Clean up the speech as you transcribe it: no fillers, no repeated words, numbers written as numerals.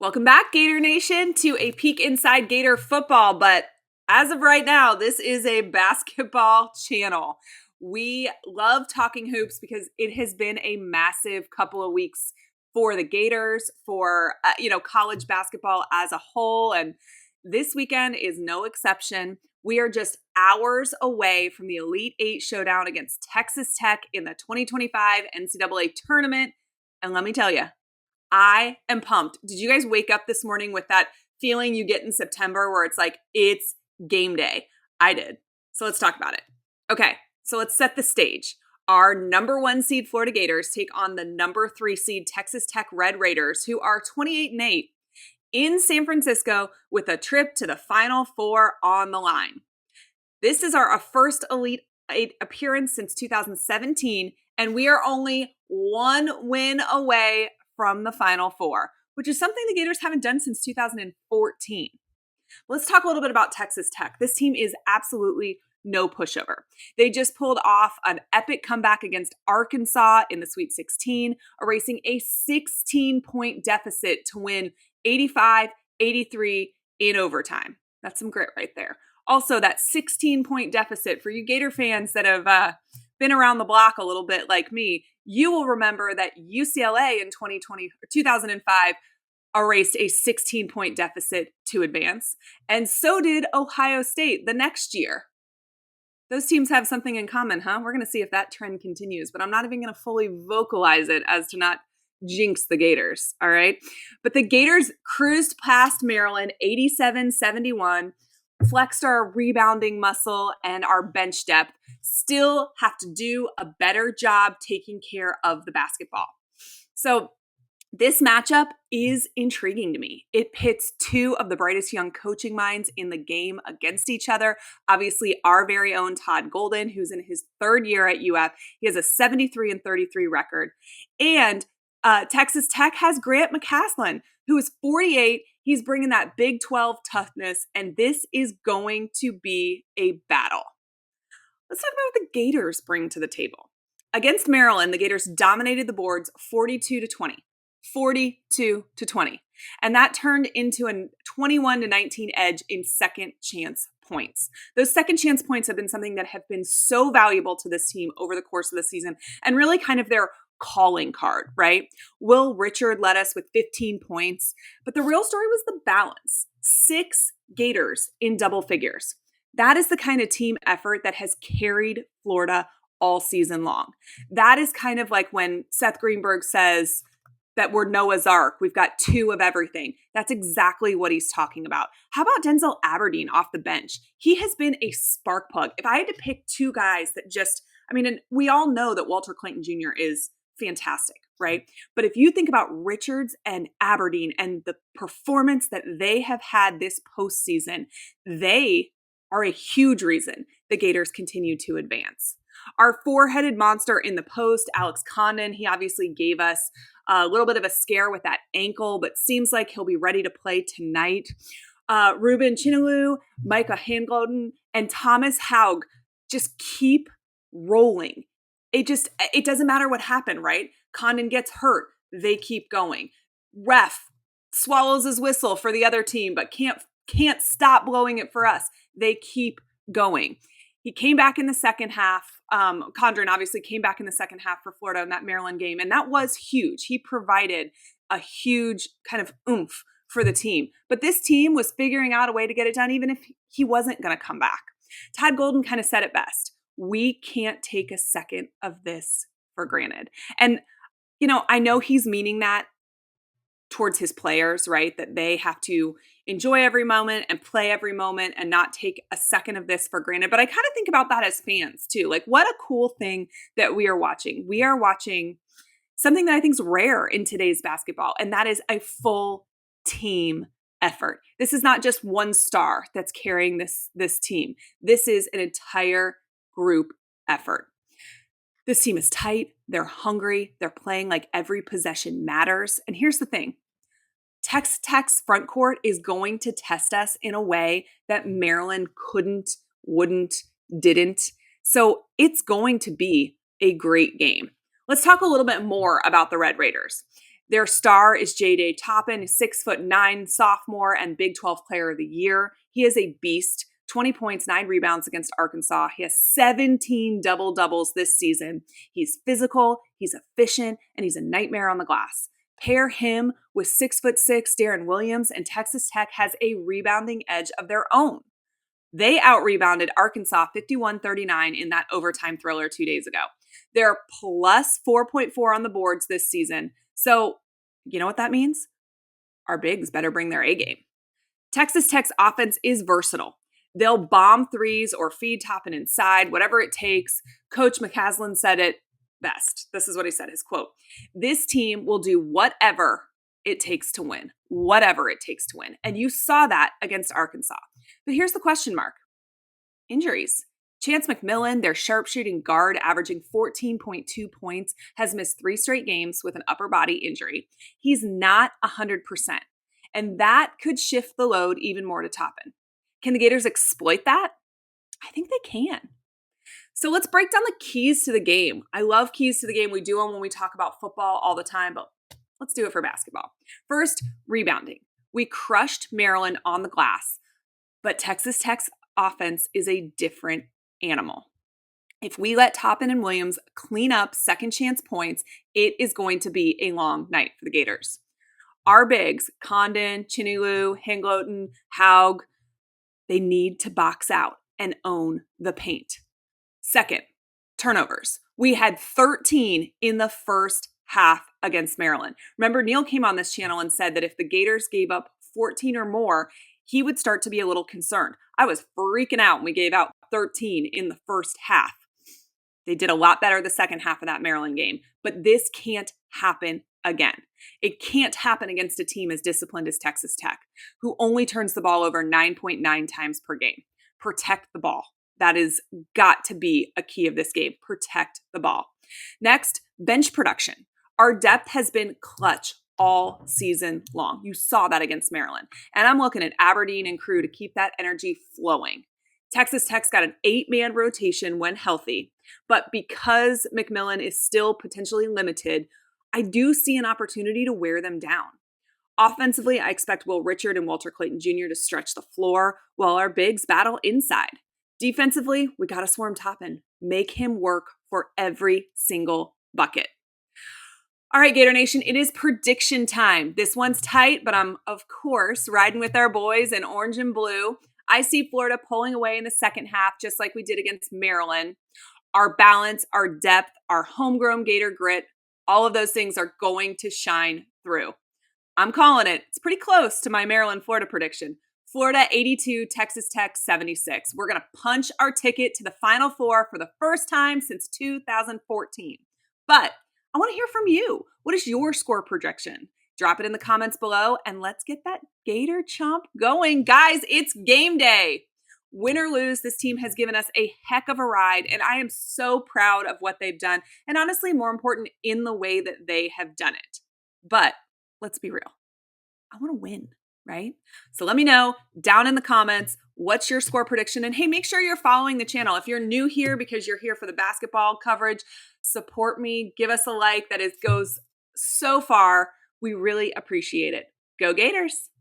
Welcome back, Gator Nation, to a peek inside Gator football. But as of right now, this is a basketball channel. We love talking hoops because it has been a massive couple of weeks for the Gators, for college basketball as a whole, and this weekend is no exception. We are just hours away from the Elite Eight showdown against Texas Tech in the 2025 NCAA tournament, and let me tell you, I am pumped. Did you guys wake up this morning with that feeling you get in September where it's like, it's game day? I did. So let's talk about it. Okay, so let's set the stage. Our number 1 seed Florida Gators take on the number 3 seed Texas Tech Red Raiders, who are 28-8 in San Francisco with a trip to the Final Four on the line. This is our first Elite Eight appearance since 2017, and we are only 1 win away from the Final Four, which is something the Gators haven't done since 2014. Let's talk a little bit about Texas Tech. This team is absolutely no pushover. They just pulled off an epic comeback against Arkansas in the Sweet 16, erasing a 16-point deficit to win 85-83 in overtime. That's some grit right there. Also, that 16-point deficit, for you Gator fans that have been around the block a little bit like me, you will remember that UCLA in 2005 erased a 16-point deficit to advance, and so did Ohio State the next year. Those teams have something in common, huh? We're going to see if that trend continues, but I'm not even going to fully vocalize it as to not jinx the Gators, all right? But the Gators cruised past Maryland 87-71, flexed our rebounding muscle and our bench depth, still have to do a better job taking care of the basketball. So this matchup is intriguing to me. It pits 2 of the brightest young coaching minds in the game against each other. Obviously, our very own Todd Golden, who's in his 3rd year at UF. He has a 73-33 record. And Texas Tech has Grant McCaslin, who is 48. He's bringing that Big 12 toughness, and this is going to be a battle. Let's talk about what the Gators bring to the table. Against Maryland, the Gators dominated the boards 42-20. 42-20. And that turned into a 21-19 edge in second chance points. Those second chance points have been something that have been so valuable to this team over the course of the season, and really kind of their calling card, right? Will Richard led us with 15 points, but the real story was the balance. 6 Gators in double figures. That is the kind of team effort that has carried Florida all season long. That is kind of like when Seth Greenberg says that we're Noah's Ark. We've got 2 of everything. That's exactly what he's talking about. How about Denzel Aberdeen off the bench? He has been a spark plug. If I had to pick 2 guys that and we all know that Walter Clayton Jr. is fantastic, right? But if you think about Richards and Aberdeen and the performance that they have had this postseason, they are a huge reason the Gators continue to advance. Our 4-headed monster in the post, Alex Condon, he obviously gave us a little bit of a scare with that ankle, but seems like he'll be ready to play tonight. Ruben Chinalu, Micah Hangloden, and Thomas Haug just keep rolling. It doesn't matter what happened, right? Condon gets hurt. They keep going. Ref swallows his whistle for the other team, but can't stop blowing it for us. They keep going. He came back in the second half. Condren obviously came back in the second half for Florida in that Maryland game, and that was huge. He provided a huge kind of oomph for the team. But this team was figuring out a way to get it done even if he wasn't going to come back. Todd Golden kind of said it best. We can't take a second of this for granted. And, I know he's meaning that towards his players, right? That they have to enjoy every moment and play every moment and not take a second of this for granted. But I kind of think about that as fans too. Like, what a cool thing that we are watching. We are watching something that I think is rare in today's basketball, and that is a full team effort. This is not just one star that's carrying this team. This is an entire group effort. This team is tight. They're hungry. They're playing like every possession matters. And here's the thing. Texas Tech's front court is going to test us in a way that Maryland couldn't, wouldn't, didn't. So it's going to be a great game. Let's talk a little bit more about the Red Raiders. Their star is J.J. Toppin, 6'9" sophomore and Big 12 Player of the Year. He is a beast. 20 points, 9 rebounds against Arkansas. He has 17 double-doubles this season. He's physical, he's efficient, and he's a nightmare on the glass. Pair him with 6'6" Darren Williams, and Texas Tech has a rebounding edge of their own. They out-rebounded Arkansas 51-39 in that overtime thriller 2 days ago. They're plus 4.4 on the boards this season. So, you know what that means? Our bigs better bring their A game. Texas Tech's offense is versatile. They'll bomb threes or feed Toppin inside, whatever it takes. Coach McCaslin said it best. This is what he said, his quote. This team will do whatever it takes to win. Whatever it takes to win. And you saw that against Arkansas. But here's the question mark. Injuries. Chance McMillan, their sharpshooting guard, averaging 14.2 points, has missed 3 straight games with an upper body injury. He's not 100%. And that could shift the load even more to Toppin. Can the Gators exploit that? I think they can. So let's break down the keys to the game. I love keys to the game. We do them when we talk about football all the time, but let's do it for basketball. First, rebounding. We crushed Maryland on the glass, but Texas Tech's offense is a different animal. If we let Toppin and Williams clean up second chance points, it is going to be a long night for the Gators. Our bigs, Condon, Chinelu, Hangloten, Haug, they need to box out and own the paint. Second, turnovers. We had 13 in the first half against Maryland. Remember, Neil came on this channel and said that if the Gators gave up 14 or more, he would start to be a little concerned. I was freaking out when we gave out 13 in the first half. They did a lot better the second half of that Maryland game, but this can't happen again. It can't happen against a team as disciplined as Texas Tech, who only turns the ball over 9.9 times per game. Protect the ball. That is got to be a key of this game. Protect the ball. Next, bench production. Our depth has been clutch all season long. You saw that against Maryland. And I'm looking at Aberdeen and crew to keep that energy flowing. Texas Tech's got an 8-man rotation when healthy, but because McMillan is still potentially limited, I do see an opportunity to wear them down. Offensively, I expect Will Richard and Walter Clayton Jr. to stretch the floor while our bigs battle inside. Defensively, we got to swarm Toppin. Make him work for every single bucket. All right, Gator Nation, it is prediction time. This one's tight, but I'm, of course, riding with our boys in orange and blue. I see Florida pulling away in the second half, just like we did against Maryland. Our balance, our depth, our homegrown Gator grit, all of those things are going to shine through. I'm calling it. It's pretty close to my Maryland-Florida prediction. Florida 82, Texas Tech 76. We're going to punch our ticket to the Final Four for the first time since 2014. But I want to hear from you. What is your score projection? Drop it in the comments below and let's get that Gator chomp going. Guys, it's game day. Win or lose, this team has given us a heck of a ride, and I am so proud of what they've done, and honestly, more important, in the way that they have done it. But let's be real. I want to win, right? So let me know down in the comments, what's your score prediction? And hey, make sure you're following the channel. If you're new here because you're here for the basketball coverage, support me, give us a like. That goes so far. We really appreciate it. Go Gators!